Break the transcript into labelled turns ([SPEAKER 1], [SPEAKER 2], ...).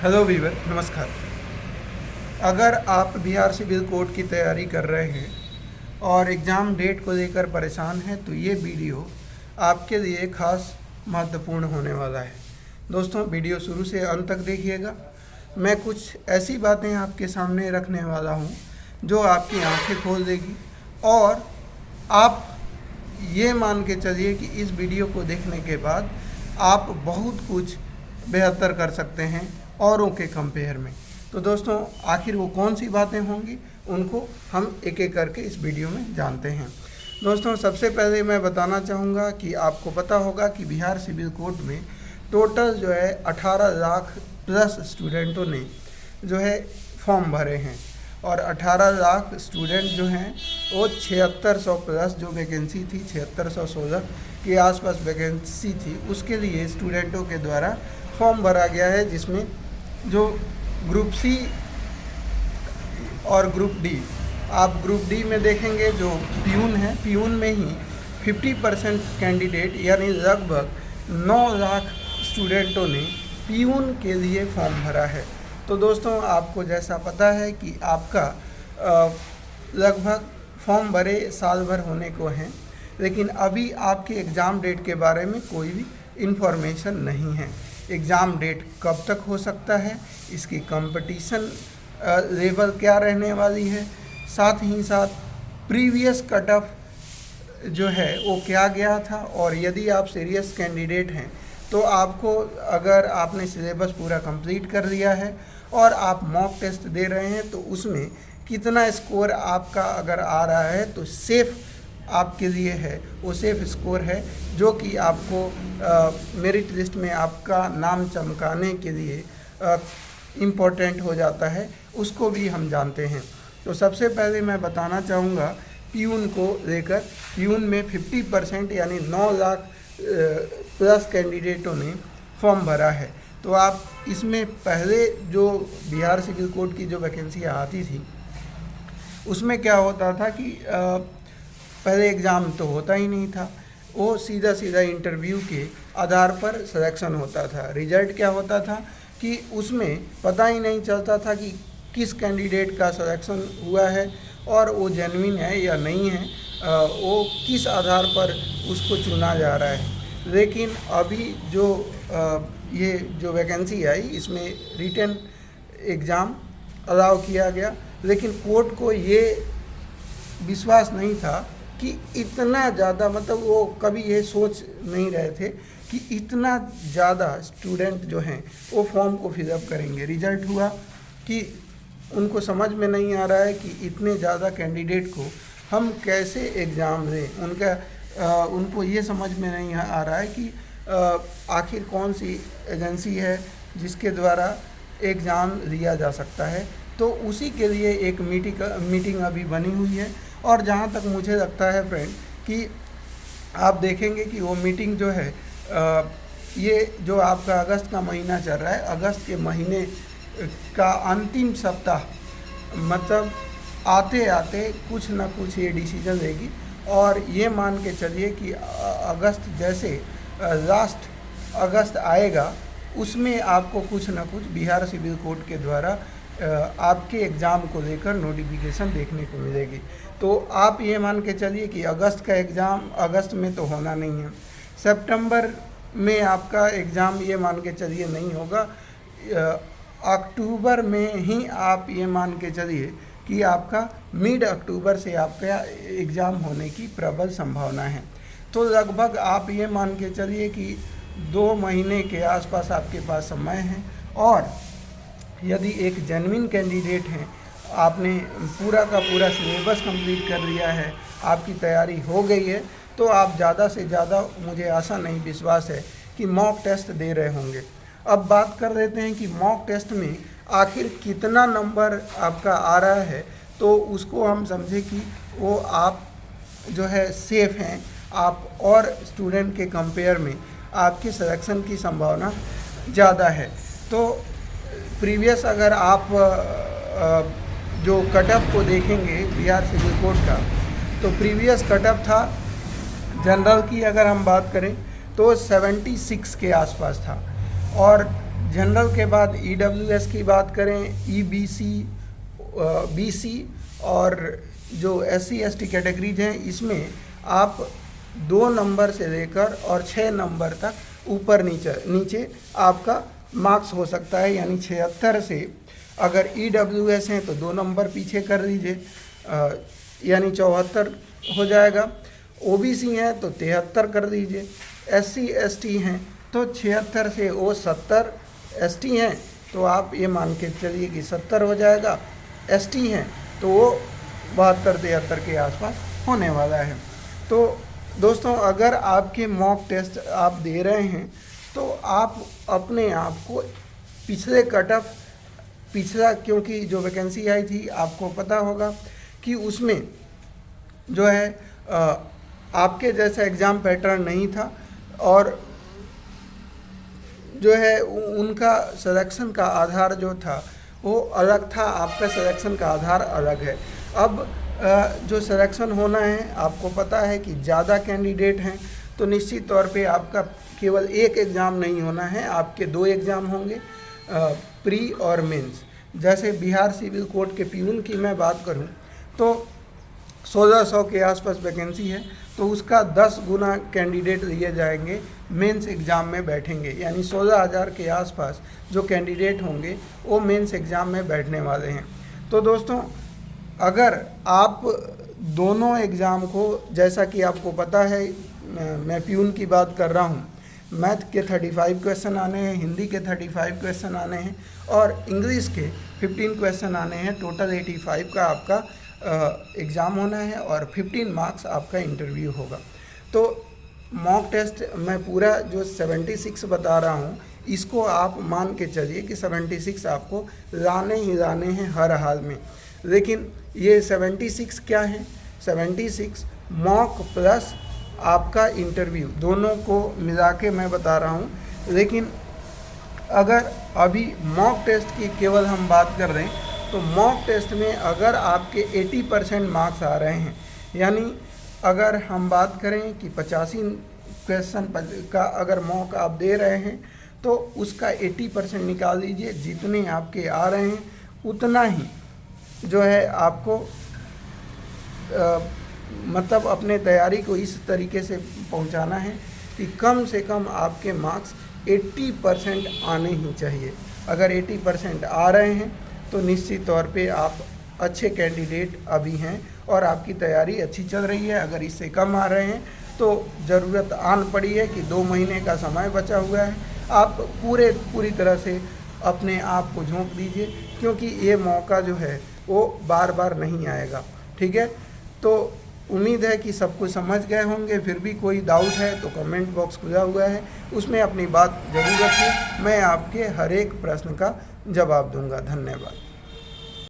[SPEAKER 1] Hello Weaver, नमस्कार। अगर आप बिहार सिविल कोड की तैयारी कर रहे हैं और एग्ज़ाम डेट को लेकर परेशान हैं तो ये वीडियो आपके लिए खास महत्वपूर्ण होने वाला है। दोस्तों, वीडियो शुरू से अंत तक देखिएगा। मैं कुछ ऐसी बातें आपके सामने रखने वाला हूँ जो आपकी आंखें खोल देगी और आप ये मान के चलिए कि इस वीडियो को देखने के बाद आप बहुत कुछ बेहतर कर सकते हैं औरों के कंपेयर में। तो दोस्तों, आखिर वो कौन सी बातें होंगी उनको हम एक एक करके इस वीडियो में जानते हैं। दोस्तों, सबसे पहले मैं बताना चाहूँगा कि आपको पता होगा कि बिहार सिविल कोड में टोटल जो है 18 लाख प्लस स्टूडेंटों ने जो है फॉर्म भरे हैं और 18 लाख स्टूडेंट जो हैं वो 7600 प्लस जो वैकेंसी थी, 7616 के आसपास वैकेंसी थी, उसके लिए स्टूडेंटों के द्वारा फॉर्म भरा गया है, जिसमें जो ग्रुप सी और ग्रुप डी, आप ग्रुप डी में देखेंगे जो प्यून है, प्यून में ही 50% कैंडिडेट यानी लगभग 9 लाख स्टूडेंटों ने प्यून के लिए फॉर्म भरा है। तो दोस्तों, आपको जैसा पता है कि आपका लगभग फॉर्म भरे साल भर होने को हैं, लेकिन अभी आपके एग्ज़ाम डेट के बारे में कोई भी इन्फॉर्मेशन नहीं है। एग्ज़ाम डेट कब तक हो सकता है, इसकी कंपटीशन लेवल क्या रहने वाली है, साथ ही साथ प्रीवियस कट ऑफ जो है वो क्या गया था, और यदि आप सीरियस कैंडिडेट हैं तो आपको, अगर आपने सिलेबस पूरा कंप्लीट कर लिया है और आप मॉक टेस्ट दे रहे हैं तो उसमें कितना स्कोर आपका अगर आ रहा है तो सेफ़ आपके लिए है, वो सेफ़ स्कोर है जो कि आपको मेरिट लिस्ट में आपका नाम चमकाने के लिए इम्पोर्टेंट हो जाता है, उसको भी हम जानते हैं। तो सबसे पहले मैं बताना चाहूँगा प्यून को लेकर। प्यून में 50% यानी 9 लाख प्लस कैंडिडेटों ने फॉर्म भरा है। तो आप इसमें पहले जो बिहार सिविल कोड की जो वैकेंसी आती थी उसमें क्या होता था कि पहले एग्ज़ाम तो होता ही नहीं था, वो सीधा सीधा इंटरव्यू के आधार पर सिलेक्शन होता था। रिजल्ट क्या होता था कि उसमें पता ही नहीं चलता था कि किस कैंडिडेट का सिलेक्शन हुआ है और वो जेन्युइन है या नहीं है, वो किस आधार पर उसको चुना जा रहा है। लेकिन अभी जो ये जो वैकेंसी आई इसमें रिटन एग्ज़ाम अलाउ किया गया, लेकिन कोर्ट को ये विश्वास नहीं था कि इतना ज़्यादा, मतलब वो कभी ये सोच नहीं रहे थे कि इतना ज़्यादा स्टूडेंट जो हैं वो फॉर्म को फिलअप करेंगे। रिजल्ट हुआ कि उनको समझ में नहीं आ रहा है कि इतने ज़्यादा कैंडिडेट को हम कैसे एग्ज़ाम दें। उनको ये समझ में नहीं आ रहा है कि आखिर कौन सी एजेंसी है जिसके द्वारा एग्ज़ाम लिया जा सकता है। तो उसी के लिए एक मीटिंग अभी बनी हुई है, और जहाँ तक मुझे लगता है फ्रेंड कि आप देखेंगे कि वो मीटिंग जो है, ये जो आपका अगस्त का महीना चल रहा है, अगस्त के महीने का अंतिम सप्ताह, मतलब आते आते कुछ ना कुछ ये डिसीजन लेगी। और ये मान के चलिए कि अगस्त जैसे लास्ट अगस्त आएगा उसमें आपको कुछ ना कुछ बिहार सिविल कोड के द्वारा आपके एग्ज़ाम को लेकर नोटिफिकेशन देखने को मिलेगी। तो आप ये मान के चलिए कि अगस्त का एग्ज़ाम अगस्त में तो होना नहीं है, सितंबर में आपका एग्ज़ाम ये मान के चलिए नहीं होगा, अक्टूबर में ही आप ये मान के चलिए कि आपका मिड अक्टूबर से आपका एग्ज़ाम होने की प्रबल संभावना है। तो लगभग आप ये मान के चलिए कि 2 महीने के आसपास आपके पास समय है, और यदि एक जेन्युइन कैंडिडेट हैं, आपने पूरा का पूरा सिलेबस कंप्लीट कर लिया है, आपकी तैयारी हो गई है, तो आप ज़्यादा से ज़्यादा, मुझे आशा नहीं विश्वास है कि मॉक टेस्ट दे रहे होंगे। अब बात कर लेते हैं कि मॉक टेस्ट में आखिर कितना नंबर आपका आ रहा है, तो उसको हम समझे कि वो आप जो है सेफ़ हैं, आप और स्टूडेंट के कंपेयर में आपके सिलेक्शन की संभावना ज़्यादा है। तो प्रीवियस अगर आप जो कटअप को देखेंगे बिहार सिविल कोड का, तो प्रीवियस कटअप था जनरल की अगर हम बात करें तो 76 के आसपास था, और जनरल के बाद EWS की बात करें, EBC, BC और जो SC ST कैटेगरीज हैं, इसमें आप 2 नंबर से लेकर और 6 नंबर तक ऊपर नीचे आपका मार्क्स हो सकता है। यानी 76 से अगर EWS हैं तो 2 नंबर पीछे कर दीजिए, यानी 74 हो जाएगा। OBC हैं तो 73 कर दीजिए। SC ST हैं तो 76 से वो 70, ST हैं तो आप ये मान के चलिए कि 70 हो जाएगा, ST हैं तो वो 72-73 के आसपास होने वाला है। तो दोस्तों, अगर आपके मॉक टेस्ट आप दे रहे हैं तो आप अपने आप को पिछला क्योंकि जो वैकेंसी आई थी आपको पता होगा कि उसमें जो है आपके जैसा एग्ज़ाम पैटर्न नहीं था और जो है उनका सिलेक्शन का आधार जो था वो अलग था, आपका सिलेक्शन का आधार अलग है। अब जो सिलेक्शन होना है, आपको पता है कि ज़्यादा कैंडिडेट हैं तो निश्चित तौर पे आपका केवल एक एग्ज़ाम नहीं होना है, आपके 2 एग्ज़ाम होंगे, प्री और मेंस। जैसे बिहार सिविल कोर्ट के प्यून की मैं बात करूं तो 1600 के आसपास वैकेंसी है, तो उसका 10 गुना कैंडिडेट लिए जाएंगे, मेंस एग्ज़ाम में बैठेंगे। यानी 16,000 के आसपास जो कैंडिडेट होंगे वो मेंस एग्ज़ाम में बैठने वाले हैं। तो दोस्तों, अगर आप दोनों एग्ज़ाम को, जैसा कि आपको पता है, मैं प्यून की बात कर रहा हूँ, मैथ के 35 क्वेश्चन आने हैं, हिंदी के 35 क्वेश्चन आने हैं और इंग्लिश के 15 क्वेश्चन आने हैं। टोटल 85 का आपका एग्ज़ाम होना है और 15 मार्क्स आपका इंटरव्यू होगा। तो मॉक टेस्ट मैं पूरा जो 76 बता रहा हूँ, इसको आप मान के चलिए कि 76 आपको लाने ही लाने हैं हर हाल में। लेकिन ये 76 क्या है? 76 मॉक प्लस आपका इंटरव्यू दोनों को मिला के मैं बता रहा हूँ। लेकिन अगर अभी मॉक टेस्ट की केवल हम बात कर रहे हैं तो मॉक टेस्ट में अगर आपके 80% मार्क्स आ रहे हैं, यानी अगर हम बात करें कि 85 क्वेश्चन का अगर मॉक आप दे रहे हैं तो उसका 80% निकाल लीजिए, जितने आपके आ रहे हैं उतना ही जो है आपको मतलब अपने तैयारी को इस तरीके से पहुंचाना है कि कम से कम आपके मार्क्स 80% आने ही चाहिए। अगर 80% आ रहे हैं तो निश्चित तौर पे आप अच्छे कैंडिडेट अभी हैं और आपकी तैयारी अच्छी चल रही है। अगर इससे कम आ रहे हैं तो ज़रूरत आन पड़ी है कि 2 महीने का समय बचा हुआ है, आप पूरी तरह से अपने आप को झोंक दीजिए, क्योंकि ये मौका जो है वो बार बार नहीं आएगा। ठीक है, तो उम्मीद है कि सब कुछ समझ गए होंगे। फिर भी कोई डाउट है तो कमेंट बॉक्स खुला हुआ है, उसमें अपनी बात ज़रूर रखिए, मैं आपके हर एक प्रश्न का जवाब दूंगा। धन्यवाद।